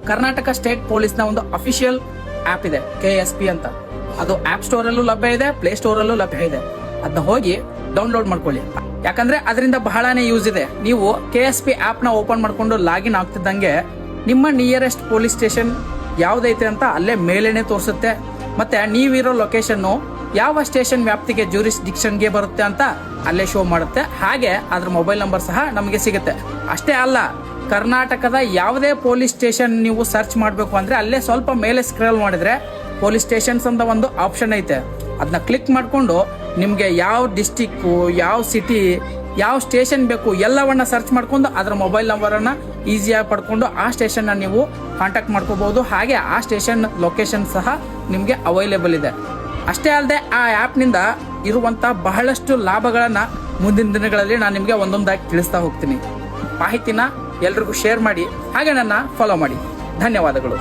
Karnataka state ಪೊಲೀಸ್ನ ಒಂದು official app ಇದೆ KSP ಅಂತ. ಅದು ಆಪ್ ಸ್ಟೋರ್ ಅಲ್ಲೂ ಲಭ್ಯ ಇದೆ, ಪ್ಲೇ ಸ್ಟೋರ್ ಅಲ್ಲೂ ಲಭ್ಯ ಇದೆ. ಅದನ್ನ ಹೋಗಿ ಡೌನ್ಲೋಡ್ ಮಾಡ್ಕೊಳ್ಳಿ. ಯಾಕಂದ್ರೆ ಅದರಿಂದ ಬಹಳನೇ ಯೂಸ್ ಇದೆ. ನೀವು KSP ಆಪ್ ನ ಓಪನ್ ಮಾಡ್ಕೊಂಡು ಲಾಗಿನ್ ಆಗ್ತಿದ್ದಂಗೆ ನಿಮ್ಮ ನಿಯರೆಸ್ಟ್ ಪೊಲೀಸ್ ಸ್ಟೇಷನ್ ಯಾವ್ದೈತೆ ಅಂತ ಅಲ್ಲೇ ಮೇಲೇನೆ ತೋರಿಸುತ್ತೆ. ಮತ್ತೆ ನೀವಿರೋ ಲೊಕೇಶನ್ ಯಾವ ಸ್ಟೇಷನ್ ವ್ಯಾಪ್ತಿಗೆ ಜ್ಯೂರಿಸ್ಡಿಕ್ಷನ್ಗೆ ಬರುತ್ತೆ ಅಂತ ಅಲ್ಲೇ ಶೋ ಮಾಡುತ್ತೆ. ಹಾಗೆ ಅದ್ರ ಮೊಬೈಲ್ ನಂಬರ್ ಸಹ ನಮಗೆ ಸಿಗುತ್ತೆ. ಅಷ್ಟೇ ಅಲ್ಲ, ಕರ್ನಾಟಕದ ಯಾವುದೇ ಪೊಲೀಸ್ ಸ್ಟೇಷನ್ ನೀವು ಸರ್ಚ್ ಮಾಡಬೇಕು ಅಂದ್ರೆ ಅಲ್ಲೇ ಸ್ವಲ್ಪ ಮೇಲೆ ಸ್ಕ್ರಾಲ್ ಮಾಡಿದ್ರೆ ಪೊಲೀಸ್ ಸ್ಟೇಷನ್ಸ್ ಅಂತ ಒಂದು ಆಪ್ಷನ್ ಐತೆ. ಅದನ್ನ ಕ್ಲಿಕ್ ಮಾಡಿಕೊಂಡು ನಿಮಗೆ ಯಾವ ಡಿಸ್ಟಿಕ್ಕು, ಯಾವ ಸಿಟಿ, ಯಾವ ಸ್ಟೇಷನ್ ಬೇಕು ಎಲ್ಲವನ್ನ ಸರ್ಚ್ ಮಾಡ್ಕೊಂಡು ಅದರ ಮೊಬೈಲ್ ನಂಬರನ್ನ ಈಸಿಯಾಗಿ ಪಡ್ಕೊಂಡು ಆ ಸ್ಟೇಷನ್ ನೀವು ಕಾಂಟ್ಯಾಕ್ಟ್ ಮಾಡ್ಕೋಬಹುದು. ಹಾಗೆ ಆ ಸ್ಟೇಷನ್ ಲೊಕೇಶನ್ ಸಹ ನಿಮಗೆ ಅವೈಲೇಬಲ್ ಇದೆ. ಅಷ್ಟೇ ಅಲ್ಲದೆ ಆ ಆ್ಯಪ್ನಿಂದ ಇರುವಂಥ ಬಹಳಷ್ಟು ಲಾಭಗಳನ್ನ ಮುಂದಿನ ದಿನಗಳಲ್ಲಿ ನಾನು ನಿಮಗೆ ಒಂದೊಂದಾಗಿ ತಿಳಿಸ್ತಾ ಹೋಗ್ತೀನಿ. ಮಾಹಿತಿನ ಎಲ್ರಿಗೂ ಶೇರ್ ಮಾಡಿ, ಹಾಗೆ ನನ್ನ ಫಾಲೋ ಮಾಡಿ. ಧನ್ಯವಾದಗಳು.